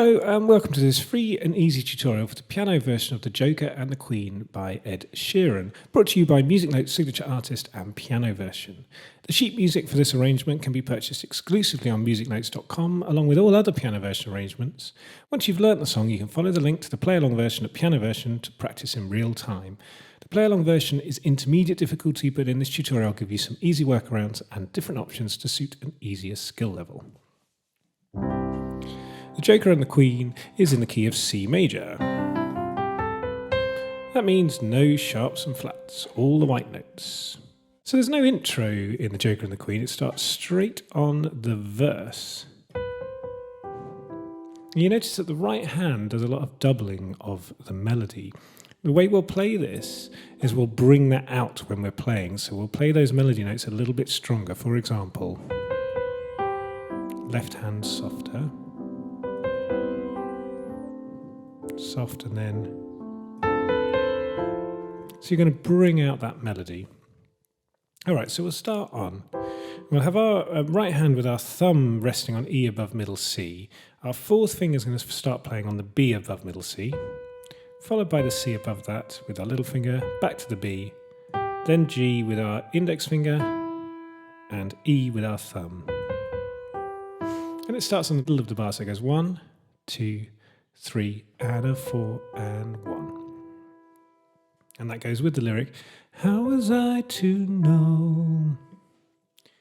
Hello and welcome to this free and easy tutorial for the piano version of The Joker and the Queen by Ed Sheeran, brought to you by Musicnotes Signature Artist and Piano Version. The sheet music for this arrangement can be purchased exclusively on musicnotes.com along with all other piano version arrangements. Once you've learnt the song, you can follow the link to the Playalong version at Piano Version to practice in real time. The Playalong version is intermediate difficulty, but in this tutorial I'll give you some easy workarounds and different options to suit an easier skill level. The Joker and the Queen is in the key of C major. That means no sharps and flats, all the white notes. So there's no intro in The Joker and the Queen, it starts straight on the verse. You notice that the right hand does a lot of doubling of the melody. The way we'll play this is we'll bring that out when we're playing, so we'll play those melody notes a little bit stronger. For example, left hand softer. Soft, and then so you're going to bring out that melody. Alright, so we'll start on. We'll have our right hand with our thumb resting on E above middle C. Our fourth finger is going to start playing on the B above middle C, followed by the C above that with our little finger, back to the B, then G with our index finger, and E with our thumb. And it starts on the middle of the bar, so it goes 1, 2, 3 and a 4 and 1. And that goes with the lyric, how was I to know?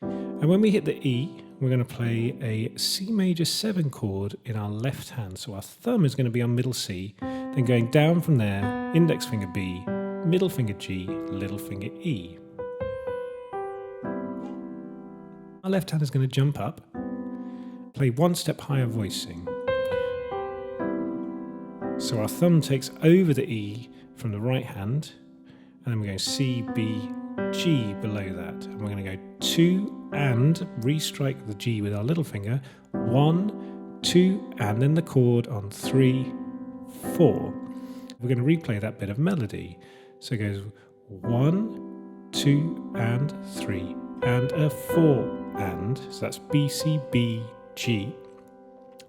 And when we hit the E, we're going to play a C major 7 chord in our left hand. So our thumb is going to be on middle C, then going down from there, index finger B, middle finger G, little finger E. Our left hand is going to jump up, play one step higher voicing. So our thumb takes over the E from the right hand, and then we're going C, B, G below that. And we're going to go 2 and restrike the G with our little finger, 1, 2, and then the chord on 3, 4. We're going to replay that bit of melody. So it goes 1, 2, and 3, and a 4, and, so that's B, C, B, G.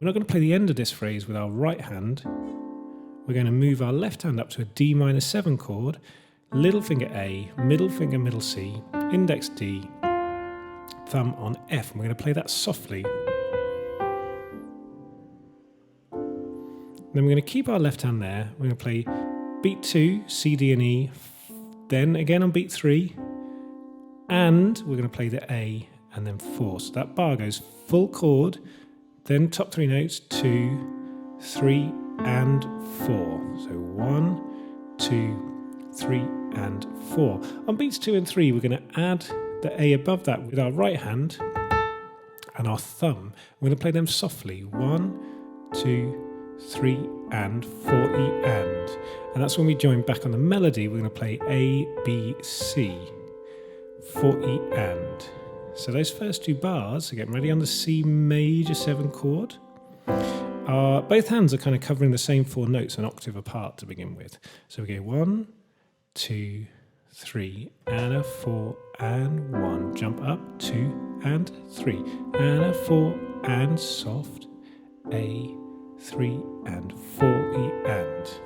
We're not going to play the end of this phrase with our right hand. We're going to move our left hand up to a D minor 7 chord, little finger A, middle finger middle C, index D, thumb on F. And we're going to play that softly. Then we're going to keep our left hand there. We're going to play beat 2, C, D and E, then again on beat 3, and we're going to play the A and then 4. So that bar goes full chord, then top 3 notes, 2, 3, and 4. So 1, 2, 3, and 4. On beats 2 and 3, we're going to add the A above that with our right hand and our thumb. We're going to play them softly. 1, 2, 3, and 4, E, and that's when we join back on the melody. We're going to play A, B, C, 4, E, and. So those first 2 bars, so getting ready on the C major 7 chord. Both hands are kind of covering the same 4 notes an octave apart to begin with. So we go 1, 2, 3, and a 4 and 1. Jump up, 2 and 3, and a 4 and soft, A, 3 and 4, E, and.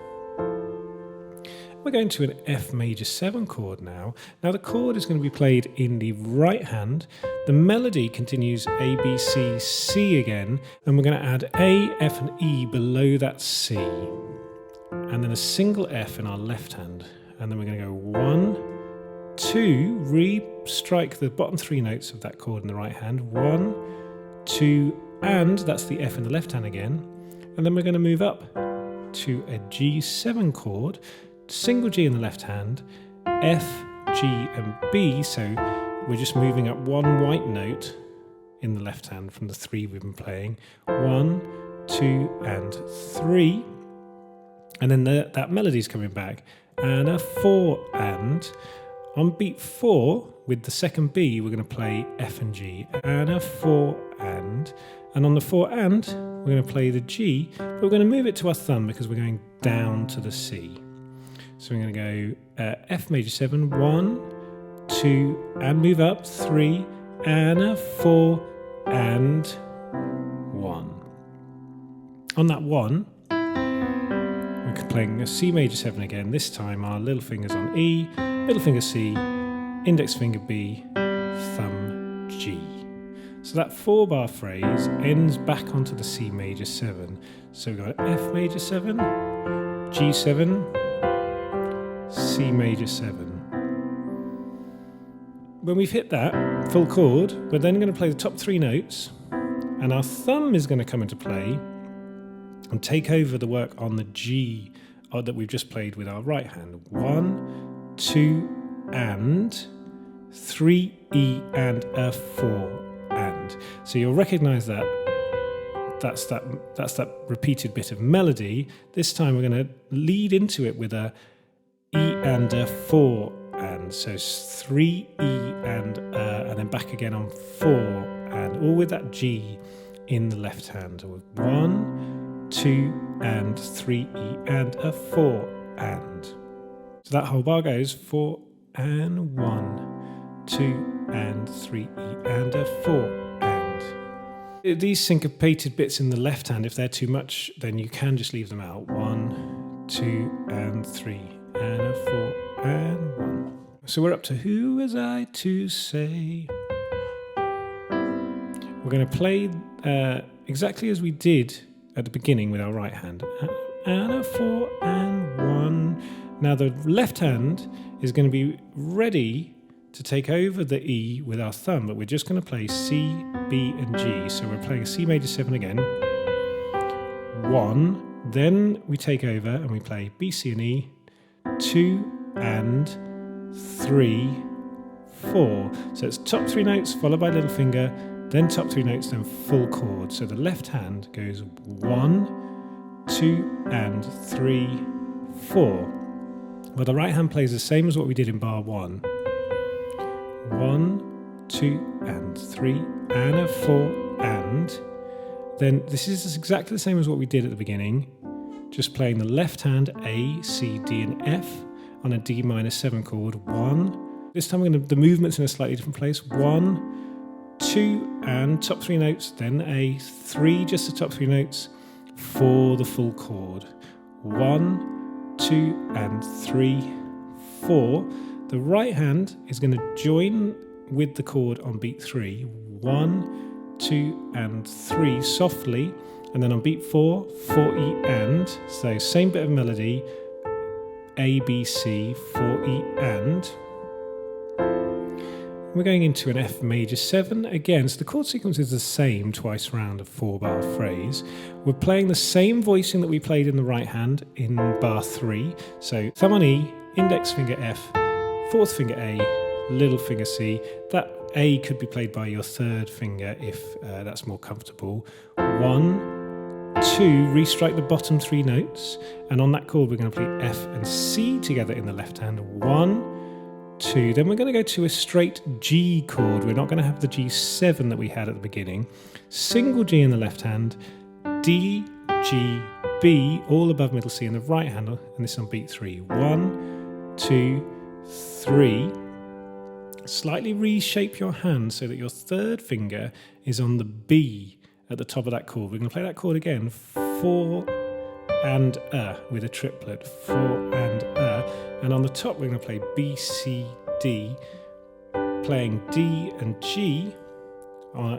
We're going to an F major 7 chord now. Now the chord is going to be played in the right hand. The melody continues A, B, C, C again, and we're going to add A, F and E below that C. And then a single F in our left hand. And then we're going to go 1, 2, re-strike the bottom 3 notes of that chord in the right hand. 1, 2, and that's the F in the left hand again. And then we're going to move up to a G7 chord, single G in the left hand, F, G and B, so we're just moving up 1 white note in the left hand from the 3 we've been playing. 1, 2 and 3, and then that melody's coming back, and a 4 and. On beat 4 with the second B we're going to play F and G, and a 4 and on the 4 and we're going to play the G, but we're going to move it to our thumb because we're going down to the C. So we're going to go F major 7, 1, 2, and move up, 3, and a 4, and 1. On that 1, we're playing a C major 7 again. This time our little finger's on E, middle finger C, index finger B, thumb G. So that 4-bar phrase ends back onto the C major 7. So we've got F major 7, G7, C major 7. When we've hit that full chord, we're then going to play the top 3 notes, and our thumb is going to come into play and take over the work on the G that we've just played with our right hand. 1, 2, and 3, E, and a 4, and. So you'll recognise that. That's that repeated bit of melody. This time we're going to lead into it with a E and a 4, and. So 3, E, and then back again on 4, and all with that G in the left hand. 1, 2, and 3, E, and a 4, and. So that whole bar goes 4 and 1, 2 and 3, E, and a 4, and. These syncopated bits in the left hand, if they're too much, then you can just leave them out. 1, 2 and 3, and a 4 and 1. So we're up to Who Was I To Say? We're going to play exactly as we did at the beginning with our right hand. And a 4 and 1. Now the left hand is going to be ready to take over the E with our thumb, but we're just going to play C, B and G. So we're playing a C major 7 again. 1. Then we take over and we play B, C and E. 2 and 3, 4. So it's top 3 notes followed by little finger, then top 3 notes, then full chord. So the left hand goes 1, 2 and 3, 4. Well, the right hand plays the same as what we did in bar 1. 1, 2 and 3 and a 4, and. Then this is exactly the same as what we did at the beginning, just playing the left hand A, C, D and F on a D minor 7 chord. 1. This time the movement's in a slightly different place. 1, 2 and top 3 notes, then A, 3 just the top 3 notes, 4 the full chord. 1, 2 and 3, 4. The right hand is going to join with the chord on beat 3. 1, 2 and 3 softly, and then on beat 4, 4 E and. So same bit of melody, A, B, C, 4 E and. We're going into an F major 7 again, so the chord sequence is the same twice round, a 4-bar phrase. We're playing the same voicing that we played in the right hand in bar 3. So thumb on E, index finger F, 4th finger A, little finger C. That A could be played by your 3rd finger if that's more comfortable. 1, 2, restrike the bottom 3 notes, and on that chord we're going to play F and C together in the left hand. 1, 2, then we're going to go to a straight G chord. We're not going to have the G7 that we had at the beginning. Single G in the left hand, D, G, B, all above middle C in the right hand, and this on beat 3. 1, 2, 3. Slightly reshape your hand so that your 3rd finger is on the B at the top of that chord. We're going to play that chord again, 4 and with a triplet, 4 and and on the top we're going to play B, C, D, playing D and G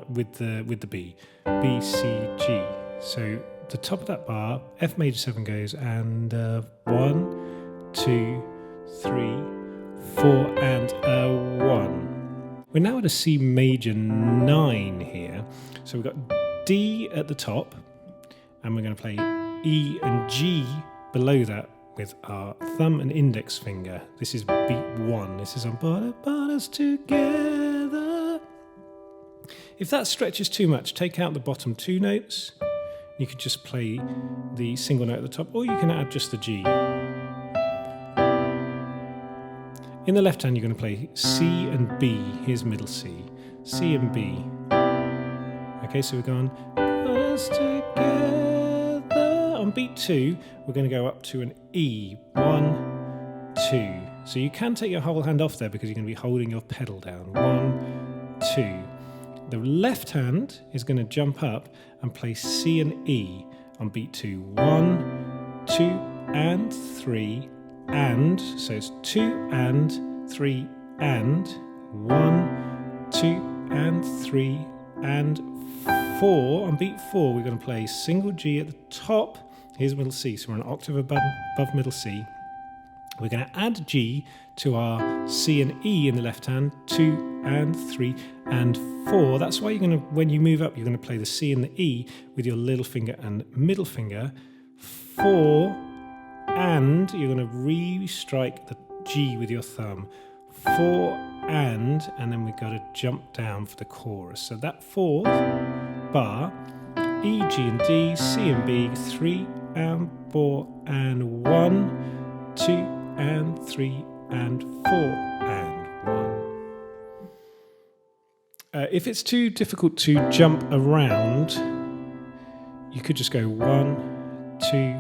with the B, B, C, G. So the top of that bar, F major 7 goes, and 1, 2, 3, 4 and a 1. We're now at a C major 9 here. So we've got D at the top, and we're going to play E and G below that with our thumb and index finger. This is beat 1. This is on Put Us Together. If that stretches too much, take out the bottom 2 notes. You could just play the single note at the top, or you can add just the G. In the left hand, you're going to play C and B. Here's middle C. C and B. Okay, so we're going Put Us Together. On beat 2, we're going to go up to an E. 1, 2. So you can take your whole hand off there because you're going to be holding your pedal down. 1, 2. The left hand is going to jump up and play C and E on beat 2. 1, 2, and 3, and. So it's 2 and 3 and 1, 2, and 3 and 4. On beat 4, we're going to play single G at the top. Here's middle C, so we're an octave above middle C. We're going to add G to our C and E in the left hand, 2 and 3 and 4. That's why you're going to, when you move up, you're going to play the C and the E with your little finger and middle finger. 4, and you're going to re-strike the G with your thumb. 4 and then we've got to jump down for the chorus. So that fourth bar, E, G and D, C and B, 3 and 4 and 1, 2 and 3 and 4 and 1. If it's too difficult to jump around, you could just go 1, 2,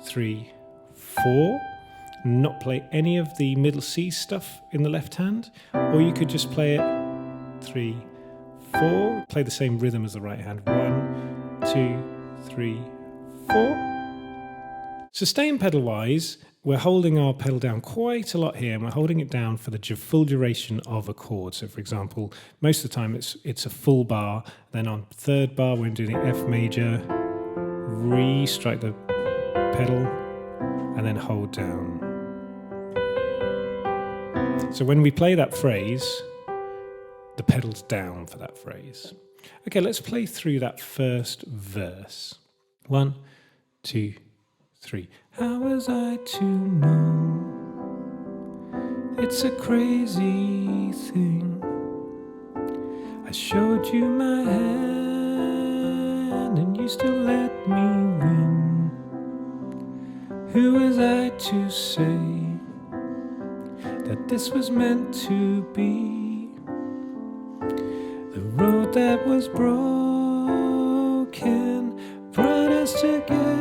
3, 4, not play any of the middle C stuff in the left hand, or you could just play it 3, 4, play the same rhythm as the right hand, 1, 2, 3, 4. Sustain pedal wise, we're holding our pedal down quite a lot here, and we're holding it down for the full duration of a chord. So for example, most of the time it's a full bar, then on third bar we're doing F major, re-strike the pedal, and then hold down. So when we play that phrase, the pedal's down for that phrase. Okay, let's play through that first verse. 1, 2, 3. How was I to know? It's a crazy thing. I showed you my hand and you still let me win. Who was I to say that this was meant to be? The road that was broken brought us together.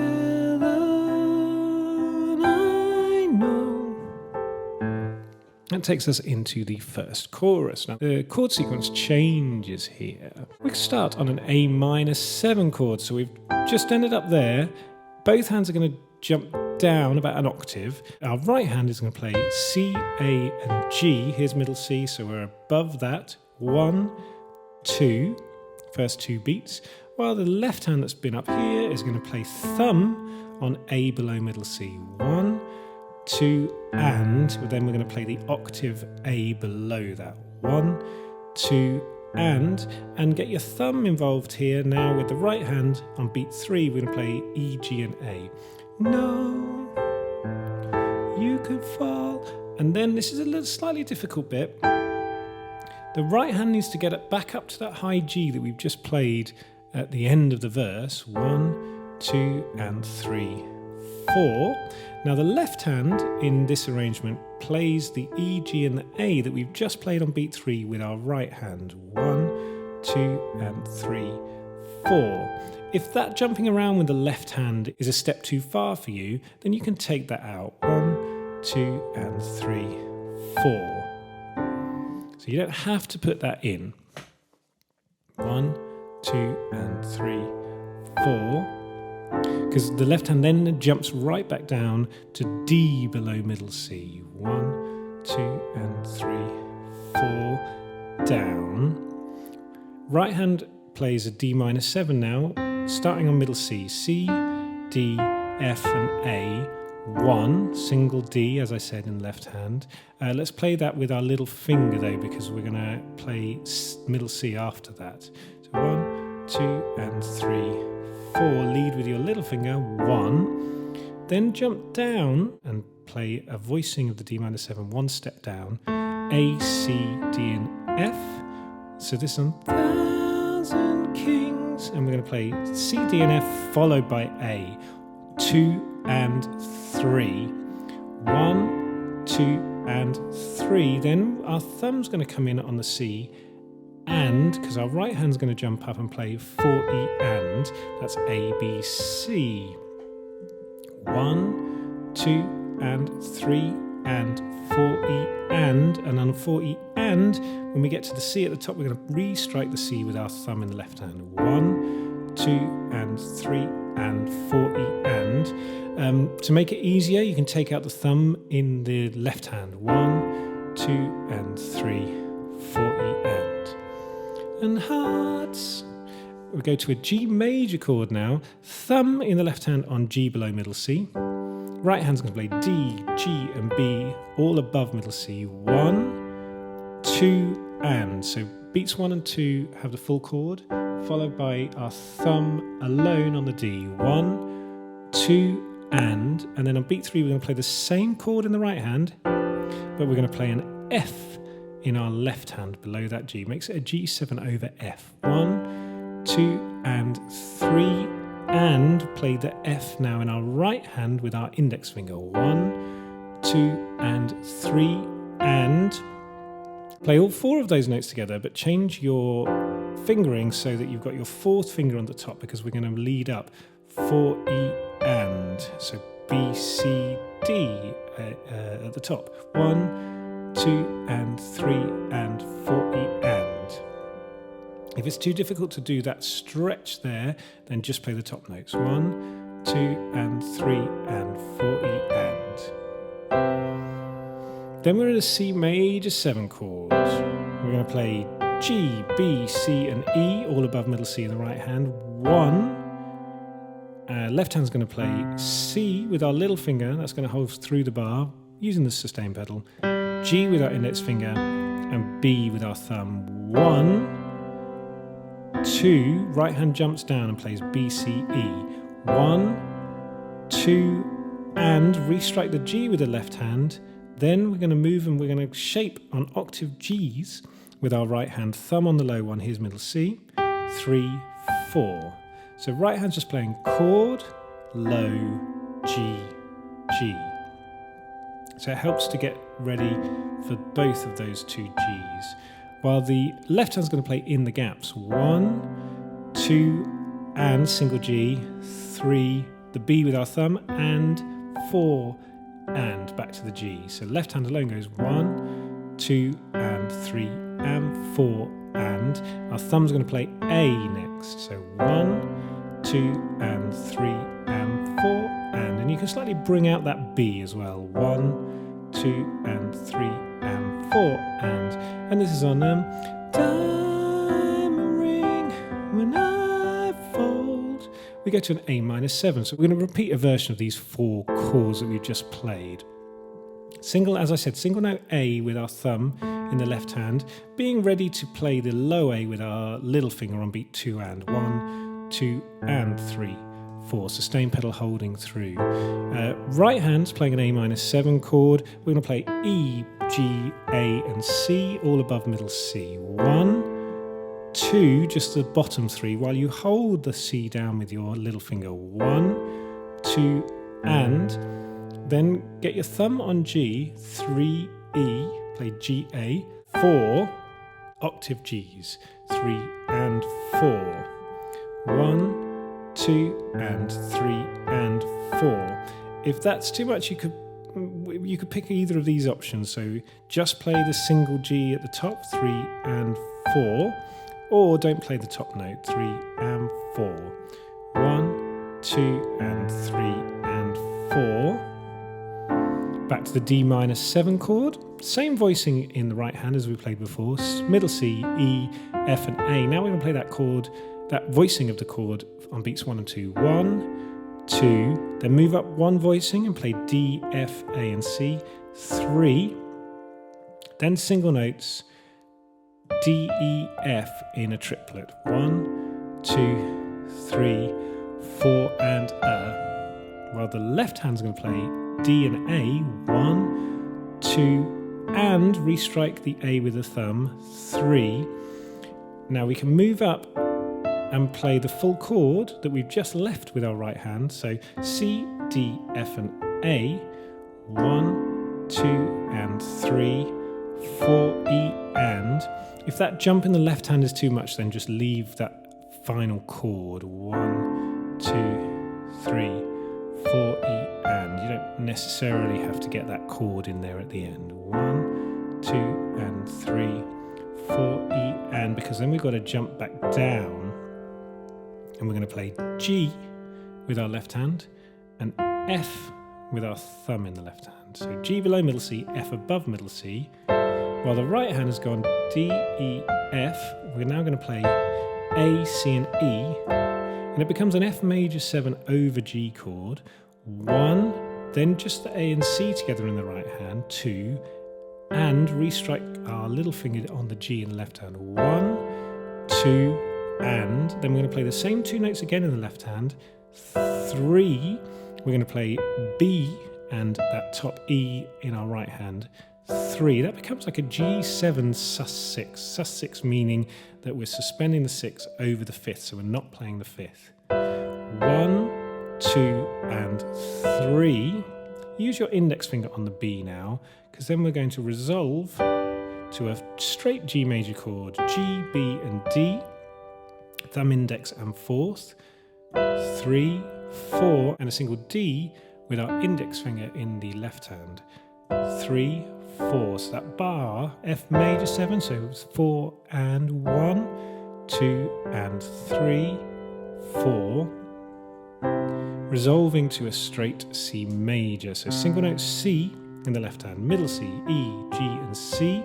That takes us into the first chorus. Now, the chord sequence changes here. We start on an A minor 7 chord, so we've just ended up there. Both hands are going to jump down about an octave. Our right hand is going to play C, A, and G. Here's middle C, so we're above that. 1, 2, first 2 beats. While the left hand that's been up here is going to play thumb on A below middle C. 1, 2, and then we're going to play the octave A below that. 1, 2, and get your thumb involved here. Now with the right hand on beat 3, we're going to play E, G, and A. No, you could fall. And then this is a little slightly difficult bit. The right hand needs to get it back up to that high G that we've just played at the end of the verse. 1, 2, and 3, 4. Now the left hand in this arrangement plays the E, G and the A that we've just played on beat 3 with our right hand. 1, 2 and 3, 4. If that jumping around with the left hand is a step too far for you, then you can take that out. 1, 2 and 3, 4. So you don't have to put that in. 1, 2 and 3, 4. Because the left hand then jumps right back down to D below middle C. 1, 2 and 3, 4, down. Right hand plays a D minor 7 now, starting on middle C. C, D, F and A. 1, single D, as I said, in left hand. Let's play that with our little finger though, because we're going to play middle C after that. So 1, 2 and 3, 4, lead with your little finger, 1, then jump down and play a voicing of the D minor 7, 1 step down, A, C, D and F. So this is on Thousand Kings, and we're going to play C, D and F followed by A, 2 and 3, 1, 2 and 3, then our thumb's going to come in on the C, and because our right hand's going to jump up and play 4E and, that's A, B, C. 1, 2 and 3 and 4E and on 4E and, when we get to the C at the top, we're going to re-strike the C with our thumb in the left hand. 1, 2 and 3 and 4 E and. To make it easier, you can take out the thumb in the left hand. 1, 2 and 3, 4 E and hearts. We go to a G major chord now. Thumb in the left hand on G below middle C. Right hand's going to play D, G and B all above middle C. 1, 2 and. So beats 1 and 2 have the full chord, followed by our thumb alone on the D. 1, 2 and then on beat 3 we're going to play the same chord in the right hand, but we're going to play an F in our left hand below that G. Makes it a G7 over F. 1, 2 and 3 and play the F now in our right hand with our index finger. 1, 2 and 3 and play all 4 of those notes together, but change your fingering so that you've got your 4th finger on the top, because we're going to lead up 4 E and. So B, C, D at the top. 1, 2 and 3 and 4 E and. If it's too difficult to do that stretch there, then just play the top notes. 1, 2 and 3 and 4 E and. Then we're in a C major 7 chord. We're going to play G, B, C and E all above middle C in the right hand. 1. Left hand's going to play C with our little finger. That's going to hold through the bar using the sustain pedal. G with our index finger and B with our thumb. 1, 2, right hand jumps down and plays B, C, E. 1, 2, and restrike the G with the left hand. Then we're going to move and we're going to shape on octave Gs with our right hand. Thumb on the low one, here's middle C. 3, 4. So right hand's just playing chord, low, G, G. So it helps to get ready for both of those 2 Gs. While the left hand's going to play in the gaps. 1, 2, and single G, 3, the B with our thumb, and 4, and back to the G. So left hand alone goes 1, 2, and 3, and 4, and. Our thumb's going to play A next. So 1, 2, and 3, and 4, and you can slightly bring out that B as well. 1, 2, and 3, and 4, and this is on Diamond Ring When I Fold. We go to an A minor 7, so we're going to repeat a version of these 4 chords that we've just played. As I said, single note A with our thumb in the left hand, being ready to play the low A with our little finger on beat 2 and. 1, 2 and 3, 4. Sustain pedal holding through. Right hand's playing an A minor 7 chord. We're going to play E, G, A and C all above middle C. 1, 2, just the bottom 3 while you hold the C down with your little finger. 1, 2 and. Then get your thumb on G, 3 E, play G, A, 4 octave Gs, 3 and 4. 1, 2 and 3 and 4. If that's too much, you could pick either of these options. So just play the single G at the top, 3 and 4, or don't play the top note, 3 and 4. 1, 2 and 3 and 4. Back to the D minor 7 chord. Same voicing in the right hand as we played before. Middle C, E, F and A. Now we're going to play that chord, that voicing of the chord on beats 1 and 2. 1, 2, then move up 1 voicing and play D, F, A and C. 3, then single notes D, E, F in a triplet. 1, 2, 3, 4 and A. While the left hand's going to play D and A, 1, 2, and restrike the A with the thumb, 3. Now we can move up and play the full chord that we've just left with our right hand. So C, D, F and A, 1, 2 and 3, 4, E and. If that jump in the left hand is too much, then just leave that final chord. 1, 2, 3, 4 E and. You don't necessarily have to get that chord in there at the end. 1, 2 and 3, 4 E and, because then we've got to jump back down and we're going to play G with our left hand and F with our thumb in the left hand. So G below middle C, F above middle C. While the right hand has gone D, E, F, we're now going to play A, C and E, and it becomes an F major 7 over G chord. 1, then just the A and C together in the right hand, 2, and restrike our little finger on the G in the left hand. 1, 2, and then we're going to play the same 2 notes again in the left hand. 3, we're going to play B and that top E in our right hand. 3, that becomes like a G7 sus6. Sus6 meaning that we're suspending the 6 over the 5th, so we're not playing the 5th. 1, 2, and 3. Use your index finger on the B now, because then we're going to resolve to a straight G major chord, G, B, and D, thumb, index, and 4th, 3, 4, and a single D with our index finger in the left hand, 3, 4. So that bar, F major 7, so it's 4 and 1, 2 and 3, 4, resolving to a straight C major. So single note C in the left hand, middle C, E, G and C.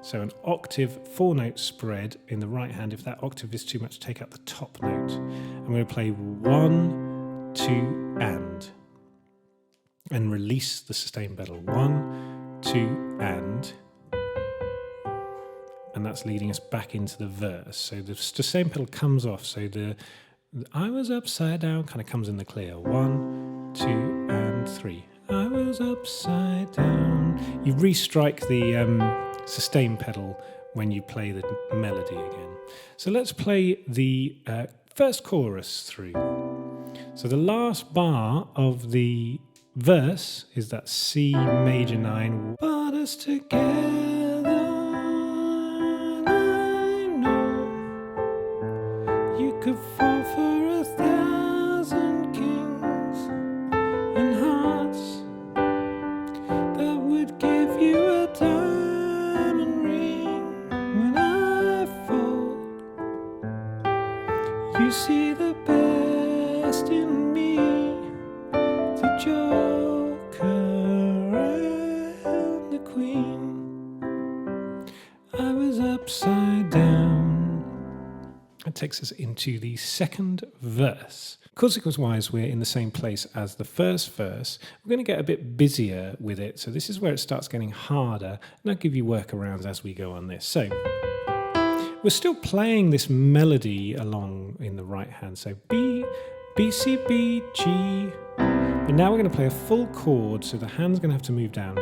So an octave 4-note spread in the right hand. If that octave is too much, take out the top note. I'm going to play 1, 2 and release the sustain pedal. 1, 2 and that's leading us back into the verse. So the sustain pedal comes off, so the I was upside down kind of comes in the clear. 1, 2 and 3. I was upside down. You restrike the sustain pedal when you play the melody again. So let's play the first chorus through. So the last bar of the verse is that C major 9. Brought us together, I know you could fall for 1,000 kings and hearts that would give you a diamond ring. When I fall, you see the best in me, the joker and the queen. I was upside down. That takes us into the second verse. Consequence-wise, we're in the same place as the first verse. We're going to get a bit busier with it, so this is where it starts getting harder, and I'll give you workarounds as we go on this. So we're still playing this melody along in the right hand, so B, B, C, B, G, but now we're going to play a full chord, so the hand's going to have to move down.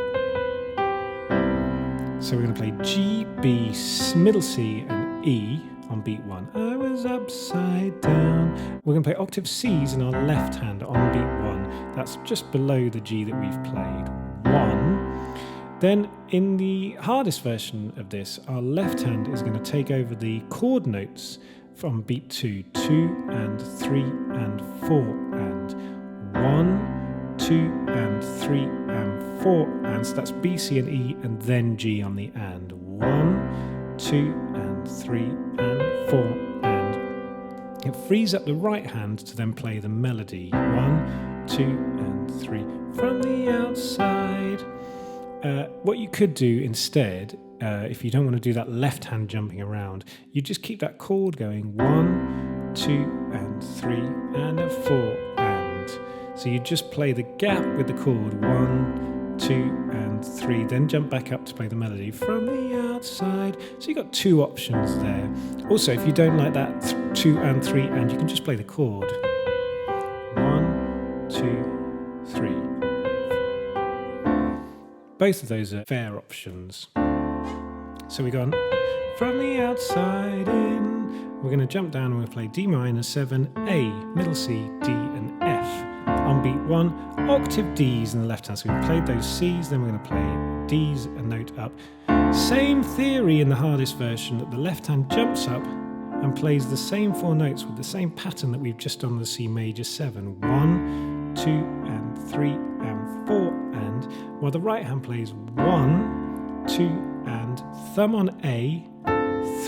So we're going to play G, B, middle C, and E on beat 1. I was upside down. We're going to play octave C's in our left hand on beat 1. That's just below the G that we've played. 1. Then in the hardest version of this, our left hand is going to take over the chord notes from beat 2. 2 and 3 and 4 and 1, 2 and 3 and 4 and. So that's B, C and E and then G on the and. 1, 2 and 3 and 4 and. It frees up the right hand to then play the melody. 1, 2 and 3 from the outside. What you could do instead, if you don't want to do that left hand jumping around, you just keep that chord going. 1, 2 and 3 and a 4 and. So you just play the gap with the chord. 1, 2 and 3, then jump back up to play the melody from the outside. So you've got 2 options there. Also, if you don't like that 2 and 3 and, you can just play the chord. 1, 2, 3. Both of those are fair options. So we go on from the outside in. We're going to jump down and we'll play D minor 7, A, middle C, D and F. On beat 1, octave Ds in the left hand. So we've played those Cs, then we're going to play Ds a note up. Same theory in the hardest version, that the left hand jumps up and plays the same 4 notes with the same pattern that we've just done the C major 7. 1, 2 and 3 and 4 and, while the right hand plays 1, 2 and, thumb on A,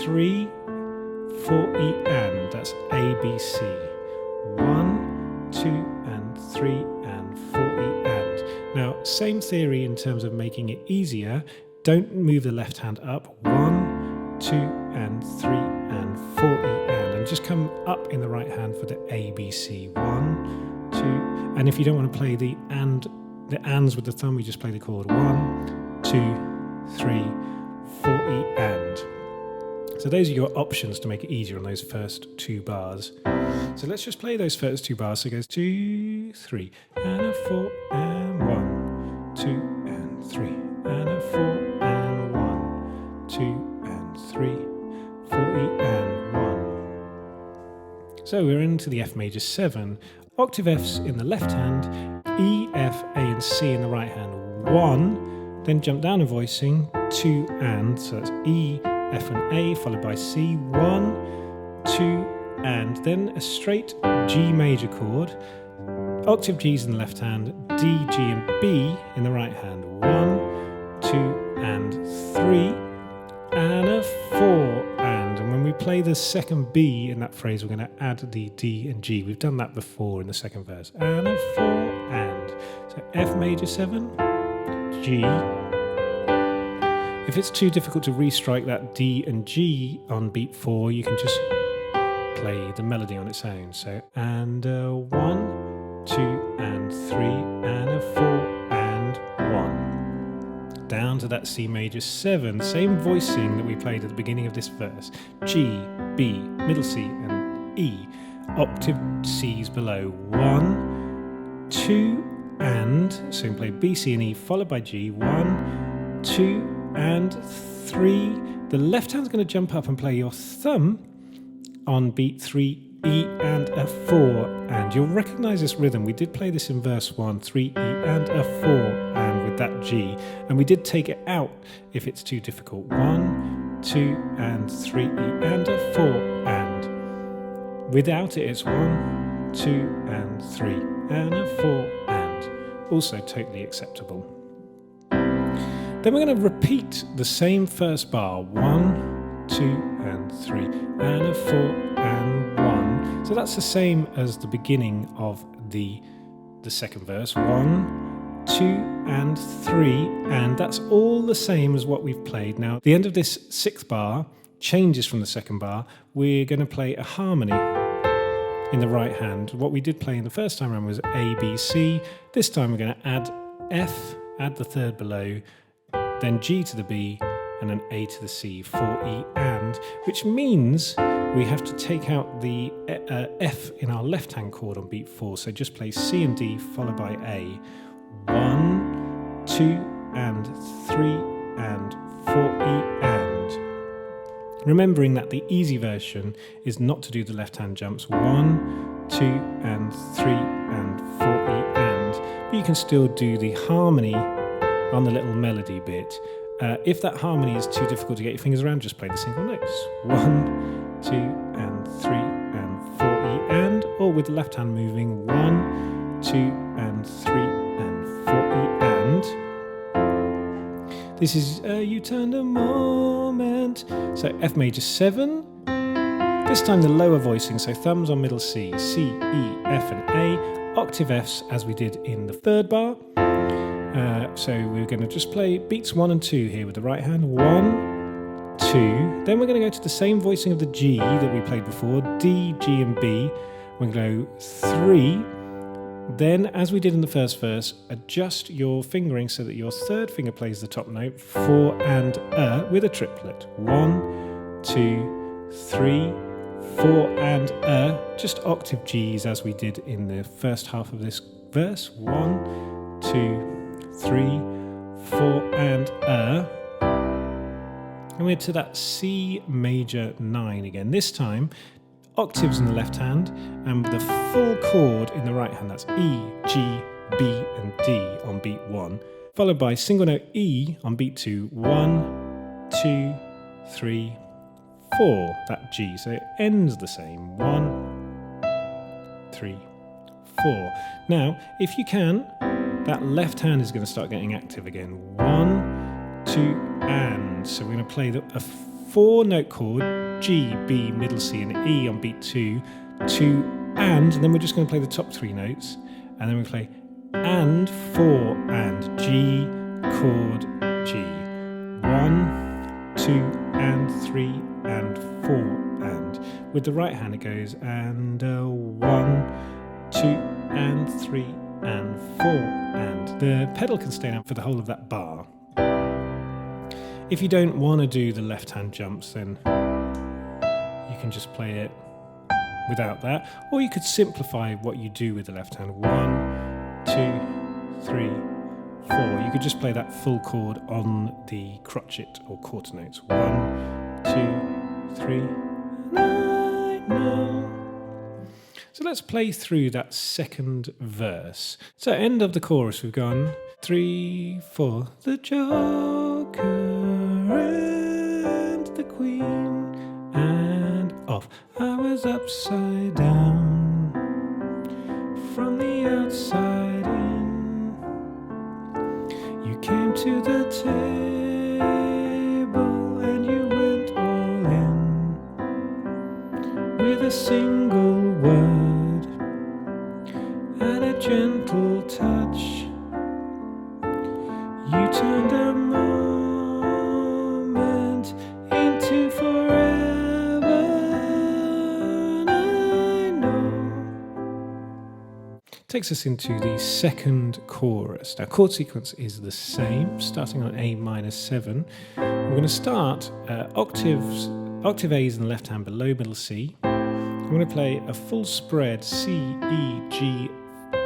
3, 4 E and. That's A, B, C. 1, 2, and 3, and 4 E and. Now, same theory in terms of making it easier. Don't move the left hand up. 1, 2, and 3, and 4 E and just come up in the right hand for the A, B, C. 1, 2, and if you don't want to play the ands with the thumb, we just play the chord 1, 2, 3, 4 E and. So those are your options to make it easier on those first two bars. So let's just play those first two bars. So it goes 2, 3, and a 4, and 1, 2, and 3, and a 4, and 1, 2, and 3, 4 E and 1. So we're into the F major 7. Octave Fs in the left hand, E, F, A, and C in the right hand. 1, then jump down a voicing, 2 and, so that's E, F and A, followed by C, 1, 2, and then a straight G major chord, octave Gs in the left hand, D, G, and B in the right hand, 1, 2, and 3, and a 4, and when we play the second B in that phrase, we're going to add the D and G. We've done that before in the second verse, and a 4, and, so F major 7, G. If it's too difficult to restrike that D and G on beat 4, you can just play the melody on its own. So, and 1, 2, and 3, and a 4, and 1. Down to that C major 7, same voicing that we played at the beginning of this verse. G, B, middle C, and E. Octave Cs below. 1, 2, and, so we play B, C, and E, followed by G. 1, 2, and 3. The left hand's going to jump up and play your thumb on beat 3, E and a 4, and you'll recognize this rhythm. We did play this in verse 1, 3 E and a 4, and with that G, and we did take it out if it's too difficult. 1, 2, and 3 E and a 4, and without it it's 1, 2, and 3, and a 4, and also totally acceptable. Then we're going to repeat the same first bar, 1, 2, and 3, and a 4, and 1. So that's the same as the beginning of the second verse, 1, 2, and 3, and that's all the same as what we've played. Now, the end of this sixth bar changes from the second bar. We're going to play a harmony in the right hand. What we did play in the first time around was A, B, C. This time we're going to add F, add the third below, then G to the B, and an A to the C, 4 E and, which means we have to take out the F in our left-hand chord on beat 4, so just play C and D followed by A. 1, 2, and 3, and 4 E and. Remembering that the easy version is not to do the left-hand jumps, 1, 2, and 3, and 4 E and, but you can still do the harmony on the little melody bit. If that harmony is too difficult to get your fingers around, just play the single notes. 1, 2, and 3, and 4 E and, or with the left hand moving, 1, 2, and 3, and 4 E and. This is You Turned a Moment. So F major 7. This time the lower voicing, so thumbs on middle C, C, E, F, and A. Octave Fs as we did in the third bar. So we're going to just play beats 1 and 2 here with the right hand. 1, 2. Then we're going to go to the same voicing of the G that we played before. D, G, and B. We're going to go 3. Then, as we did in the first verse, adjust your fingering so that your third finger plays the top note. 4 and with a triplet. 1, 2, 3, 4 and just octave Gs as we did in the first half of this verse. 1, 2, 3, 4, and and we're to that C major 9 again. This time, octaves in the left hand and the full chord in the right hand. That's E, G, B, and D on beat 1, followed by single note E on beat 2. 1, 2, 3, 4. That G, so it ends the same. 1, 3, 4. Now, if you can, that left hand is going to start getting active again. 1, 2, and. So we're going to play a 4-note chord, G, B, middle C, and E on beat 2, 2, and then we're just going to play the top 3 notes, and then we play and 4 and G, chord G, 1, 2 and 3 and 4 and. With the right hand it goes and 1, 2 and 3 and 4 and. The pedal can stay down for the whole of that bar. If you don't want to do the left hand jumps, then you can just play it without that, or you could simplify what you do with the left hand. 1, 2, 3, 4. You could just play that full chord on the crotchet or quarter notes. 1, 2, 3, and I know. So let's play through that second verse. So end of the chorus, we've gone 3, 4. The Joker and the Queen and off. I was upside down from the outside in. You came to the table and you went all in with a single word and a gentle touch. You turned a moment into forever, and I know. Takes us into the second chorus. Now, chord sequence is the same, starting on A minor 7. We're going to start octave A's in the left hand below middle C. I'm going to play a full spread C, E, G,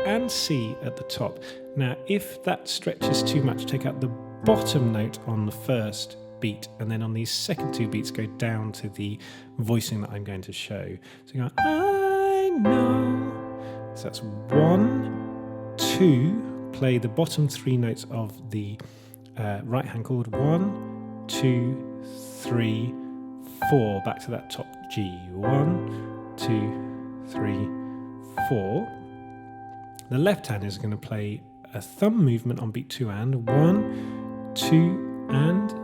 and C at the top. Now, if that stretches too much, take out the bottom note on the first beat, and then on these second 2 beats, go down to the voicing that I'm going to show. So you go, I know. So that's 1, 2. Play the bottom 3 notes of the right hand chord. 1, 2, 3, 4. Back to that top G. 1, 2, 3, 4. The left hand is going to play a thumb movement on beat 2 and 1, 2 and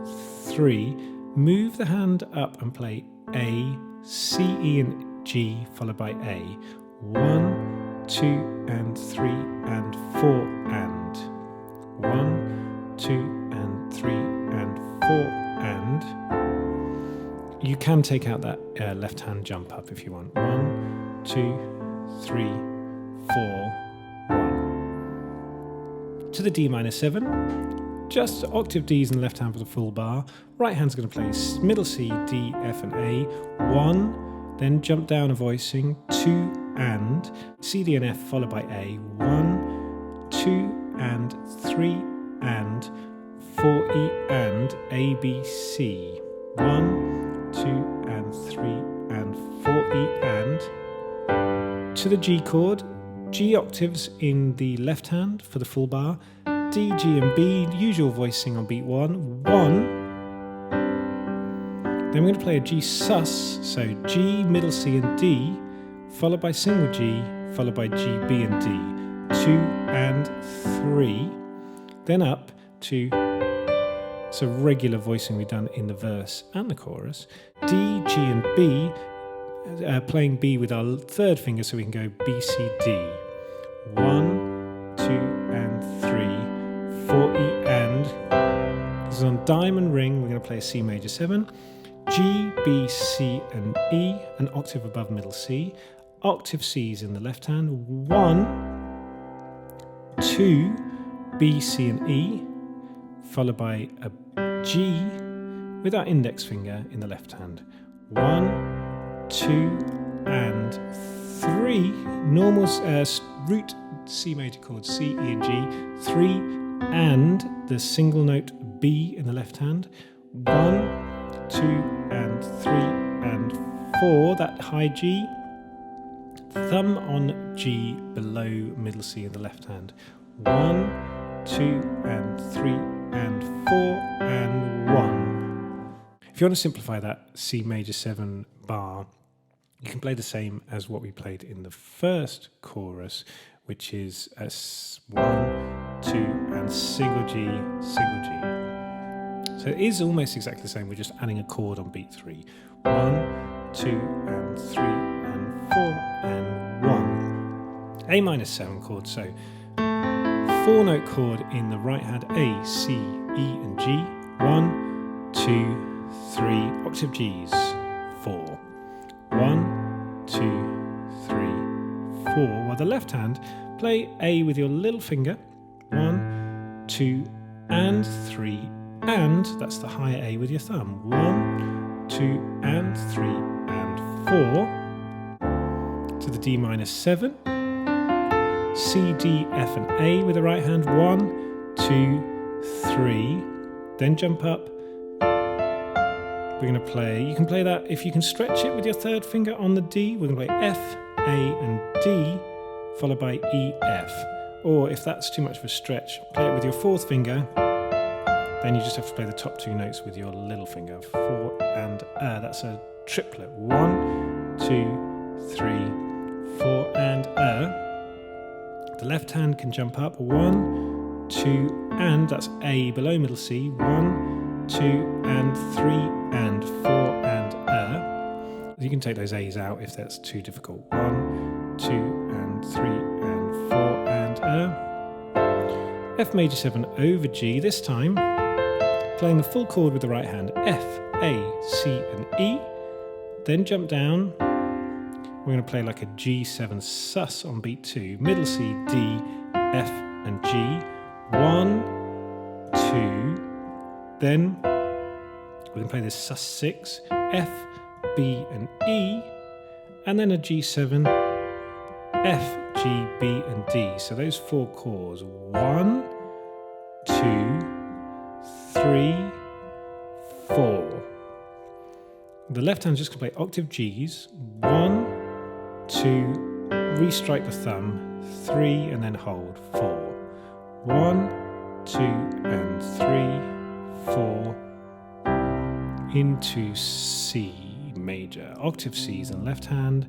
3. Move the hand up and play A, C, E and G followed by A. 1, 2 and 3 and 4 and. 1, 2 and 3 and 4 and. You can take out that left hand jump up if you want. 1, 2, 3, 4. To the D minor 7, just octave Ds in the left hand for the full bar. Right hand's going to play middle C, D, F and A. 1, then jump down a voicing, 2 and, C, D and F followed by A. 1, 2 and 3 and, 4 E and, A, B, C. 1, 2 and 3 and, 4 E and. To the G chord, G octaves in the left hand for the full bar, D, G and B, usual voicing on beat 1, 1. Then we're going to play a G sus, so G, middle C and D, followed by single G, followed by G, B and D, 2 and 3. Then up to, so regular voicing we've done in the verse and the chorus, D, G and B, playing B with our third finger so we can go B, C, D. 1, 2 and 3, 4 E and. This is on diamond ring. We're going to play a C major 7, G, B, C and E, an octave above middle C. Octave C's in the left hand. 1, 2, B, C and E, followed by a G with our index finger in the left hand. 1, 2 and 3, normal root C major chords, C, E and G, 3 and the single note B in the left hand, 1, 2 and 3 and 4, that high G, thumb on G below middle C in the left hand, 1, 2 and 3 and 4 and 1. If you want to simplify that C major 7 bar, you can play the same as what we played in the first chorus, which is a 1, 2 and single G, single G. So it is almost exactly the same, we're just adding a chord on beat 3. 1, 2 and 3 and 4 and 1. A minor 7 chord. So 4-note chord in the right hand, A, C, E, and G. 1, 2, 3, octave Gs, 4. 1, 2, 3, 4. While the left hand, play A with your little finger. 1, 2, and 3, and that's the higher A with your thumb. 1, 2, and 3, and 4. To the D minor 7. C, D, F, and A with the right hand. 1, 2, 3. Then jump up. We're going to play, you can play that, if you can stretch it with your third finger on the D, we're going to play F, A, and D, followed by E, F. Or if that's too much of a stretch, play it with your fourth finger, then you just have to play the top 2 notes with your little finger. 4 and that's a triplet. 1, 2, 3, 4 and The left hand can jump up. 1, 2, and that's A below middle C. 1, 2, and 3, and 4 and You can take those A's out if that's too difficult. 1, 2, and 3, and 4 and F major 7 over G. This time, playing the full chord with the right hand. F, A, C, and E. Then jump down. We're going to play like a G7 sus on beat 2. Middle C, D, F, and G. 1, 2. Then we're going to play this sus 6, F, B, and E. And then a G7, F, G, B, and D. So those 4 chords. 1, 2, 3, 4. The left hand's just going to play octave Gs. 1, 2, restrike the thumb, 3, and then hold, 4. 1, 2, and 3, 4. Into C major. Octave Cs on the left hand.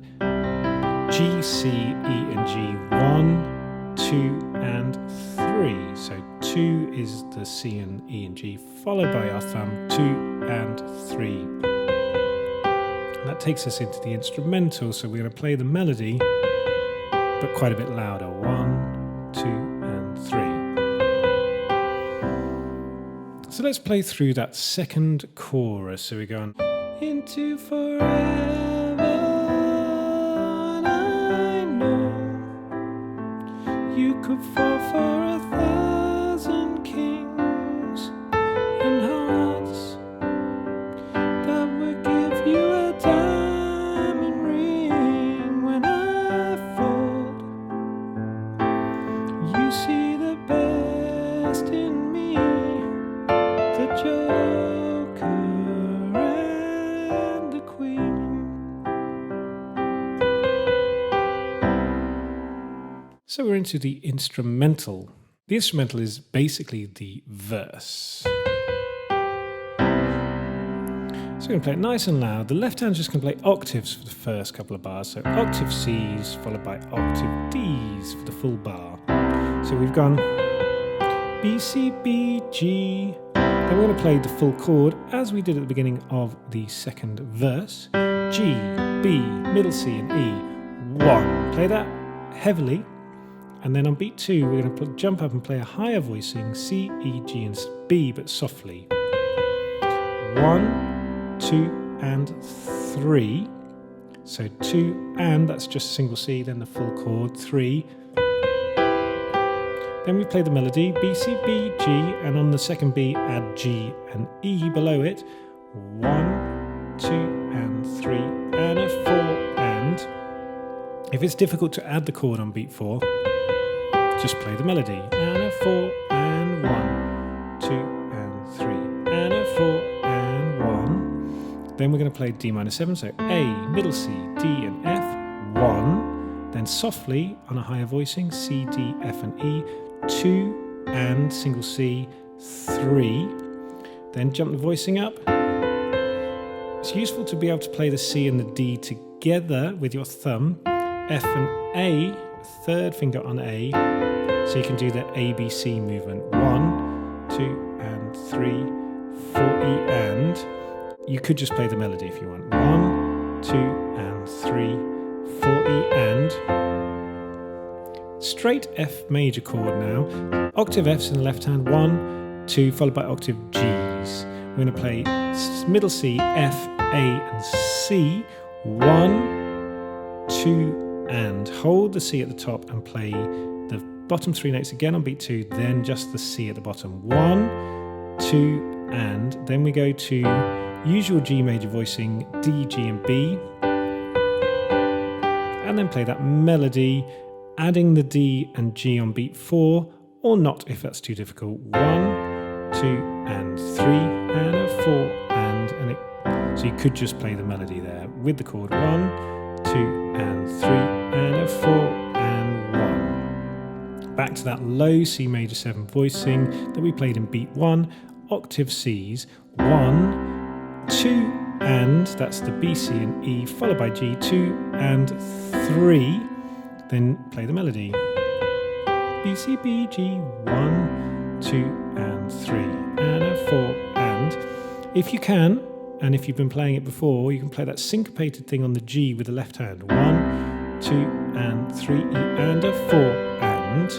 G, C, E, and G. 1, 2, and 3. So 2 is the C and E and G, followed by our thumb, 2 and 3. That takes us into the instrumental, so we're going to play the melody, but quite a bit louder. 1, 2, and 3. So let's play through that second chorus. So we're going into forever, and I know you could fall for 1,000 kings and hearts that would give you a diamond ring. When I fold, you see the best in me, the Joker and the Queen. So we're into the instrumental. The instrumental is basically the verse. So we're going to play it nice and loud. The left hand's just going to play octaves for the first couple of bars. So octave Cs followed by octave Ds for the full bar. So we've gone B, C, B, G. Then we're going to play the full chord as we did at the beginning of the second verse. G, B, middle C, and E. 1. Play that heavily. And then on beat 2, we're going to jump up and play a higher voicing C, E, G, and B, but softly. 1, 2, and 3. So 2 and, that's just a single C, then the full chord, 3. Then we play the melody, B, C, B, G, and on the second B, add G and E below it. 1, 2, and 3, and a 4 and. If it's difficult to add the chord on beat 4, just play the melody. And a 4 and 1, 2 and 3, and a 4 and 1. Then we're going to play D minor 7, so A, middle C, D, and F, 1. Then softly on a higher voicing, C, D, F, and E, 2 and single C, 3. Then jump the voicing up. It's useful to be able to play the C and the D together with your thumb. F and A, third finger on A, so you can do the ABC movement. 1, 2, and 3, 4, E, and. You could just play the melody if you want. 1, 2, and 3, 4, E, and. straight F major chord now. Octave Fs in the left hand, 1, 2, followed by octave Gs. We're going to play middle C, F, A, and C. 1, 2, and hold the C at the top and play the bottom 3 notes again on beat 2, then just the C at the bottom. 1, 2, and then we go to usual G major voicing, D, G, and B, and then play that melody, adding the D and G on beat 4, or not if that's too difficult. 1, 2, and 3, and a 4, and it. So you could just play the melody there with the chord. 1, 2, and 3, and a 4, and 1. Back to that low C major 7 voicing that we played in beat 1, octave Cs. 1, 2, and that's the B, C, and E, followed by G, 2, and 3. Then play the melody. B, C, B, G, 1, 2, and 3, and a 4, and if you can, and if you've been playing it before, you can play that syncopated thing on the G with the left hand. 1, 2, and 3, E, and a 4, and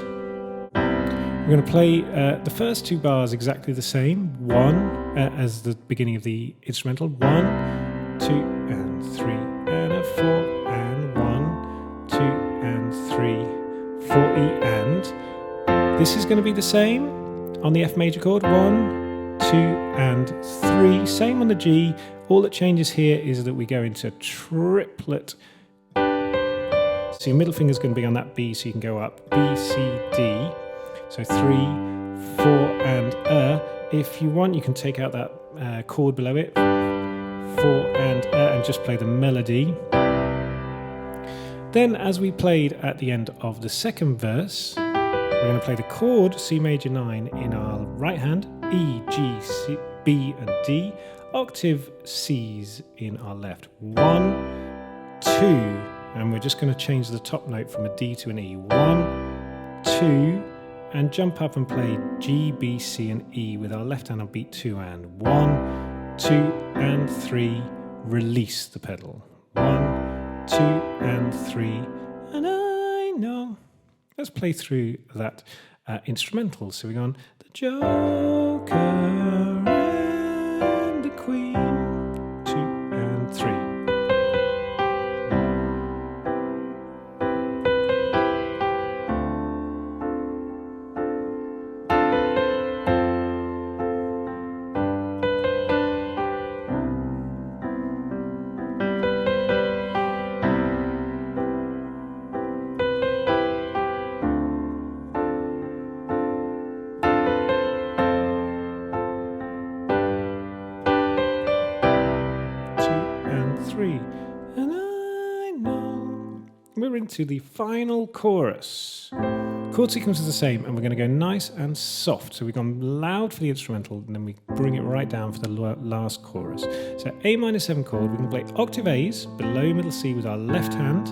we're going to play the first 2 bars exactly the same. 1 as the beginning of the instrumental. 1, 2, and 3, and a 4, and 1, 2, and 3, 4, E, and this is going to be the same on the F major chord. 1, 2, and 3. Same on the G. All that changes here is that we go into triplet. So your middle finger is going to be on that B, so you can go up B, C, D. So 3, 4, and If you want, you can take out that chord below it, 4, and just play the melody. Then, as we played at the end of the second verse, we're going to play the chord C major 9 in our right hand, E, G, C, B, and D, octave Cs in our left. 1, 2, and we're just going to change the top note from a D to an E. 1, 2, and jump up and play G, B, C, and E with our left hand on beat 2, and 1, 2, and 3, release the pedal. 1, 2, and 3, and I know. Let's play through that instrumental. So we're going, the Joker and the Queen, 2 and 3. And I know. We're into the final chorus. Chord sequence is the same, and we're going to go nice and soft. So we've gone loud for the instrumental, and then we bring it right down for the last chorus. So A minor 7 chord, we can play octave A's below middle C with our left hand,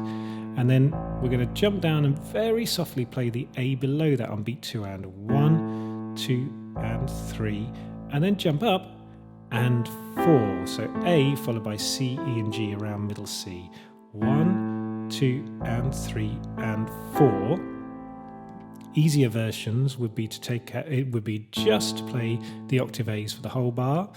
and then we're going to jump down and very softly play the A below that on beat 2, and 1, 2, and 3, and then jump up and 4. So A followed by C, E, and G around middle C. 1, 2, and 3, and 4. Easier versions would be just play the octave A's for the whole bar,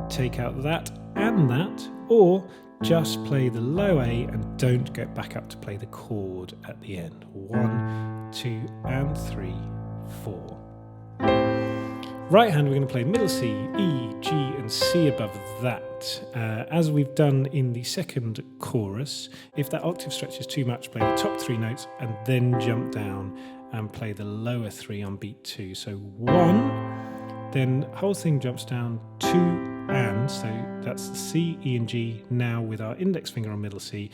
take out that and that, or just play the low A and don't get back up to play the chord at the end. 1, 2, and 3, 4. Right hand, we're going to play middle C, E, G, and C above that. As we've done in the second chorus, if that octave stretches too much, play the top 3 notes and then jump down and play the lower 3 on beat 2. So 1, then whole thing jumps down, 2, and, so that's the C, E, and G, now with our index finger on middle C,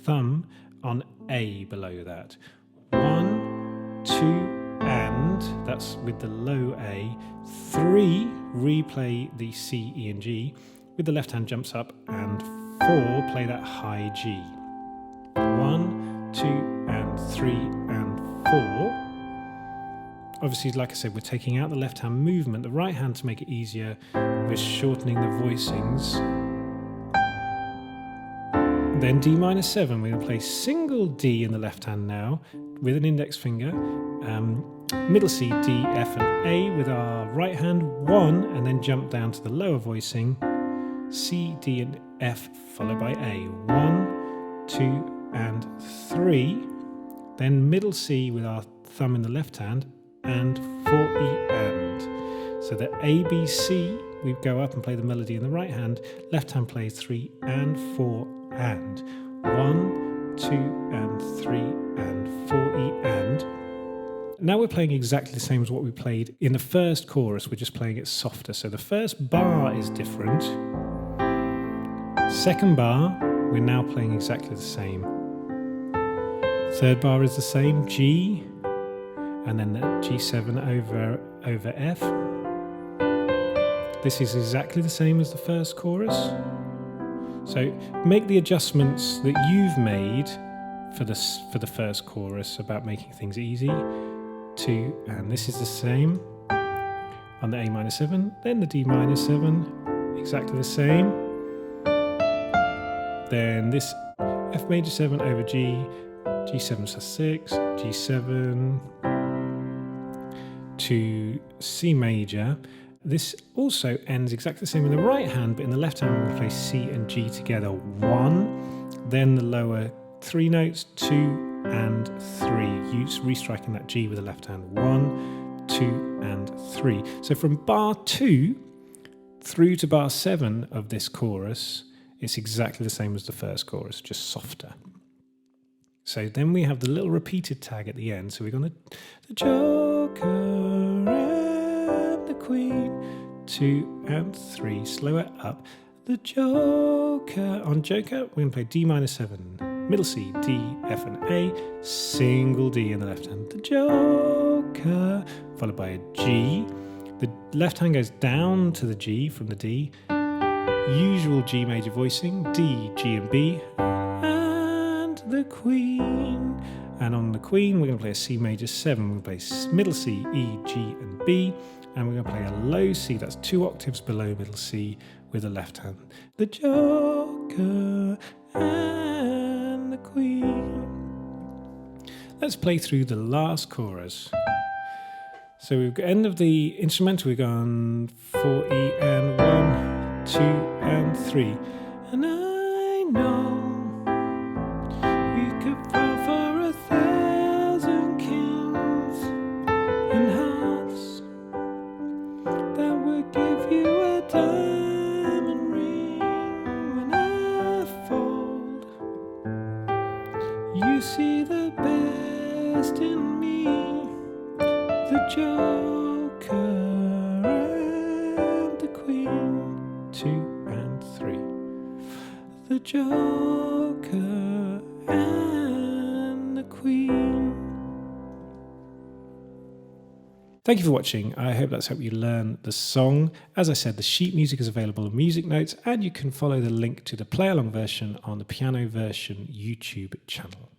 thumb on A below that. 1, 2, and, that's with the low A. 3, replay the C, E, and G, with the left hand jumps up, and 4, play that high G. 1, 2, and 3, and 4. Obviously, like I said, we're taking out the left hand movement. The right hand, to make it easier, we're shortening the voicings. Then D minor 7, we're going to play single D in the left hand now, with an index finger, middle C, D, F and A with our right hand, 1, and then jump down to the lower voicing, C, D and F followed by A, 1, 2 and 3, then middle C with our thumb in the left hand, and 4 E and. So the A, B, C, we go up and play the melody in the right hand, left hand plays 3 and 4 and. 1, 2 and 3 and 4 E and. Now we're playing exactly the same as what we played in the first chorus, we're just playing it softer. So the first bar is different. Second bar, we're now playing exactly the same. Third bar is the same, G, and then the G7 over F. This is exactly the same as the first chorus. So make the adjustments that you've made for the first chorus about making things easy. 2, and this is the same on the A minor 7, then the D minor 7, exactly the same. Then this F major 7 over G, G7 sus6, G7 to C major. This also ends exactly the same in the right hand, but in the left hand we're going to play C and G together, 1, then the lower 3 notes, 2 and 3, restriking that G with the left hand, 1, 2 and 3. So from bar 2 through to bar 7 of this chorus, it's exactly the same as the first chorus, just softer. So then we have the little repeated tag at the end. So we're going to the Joker and the Queen, 2 and 3, slow it up. The Joker, on Joker, we're going to play D minor 7, middle C, D, F and A, single D in the left hand. The Joker, followed by a G. The left hand goes down to the G from the D. Usual G major voicing, D, G and B, and the Queen. And on the Queen, we're going to play a C major 7. We're going to play middle C, E, G and B. And we're going to play a low C, that's 2 octaves below middle C with the left hand. The Joker and the Queen. Let's play through the last chorus. So we've got end of the instrumental, we've gone 4 E and 1, 2 and 3. And I know we could fall for 1,000 kings and hearts that would give you a diamond ring when I fold. You see the best in me, the Joker and the Queen, 2 and 3. The Joker and the Queen. Thank you for watching. I hope that's helped you learn the song. As I said, the sheet music is available on Musicnotes, and you can follow the link to the play-along version on the piano version YouTube channel.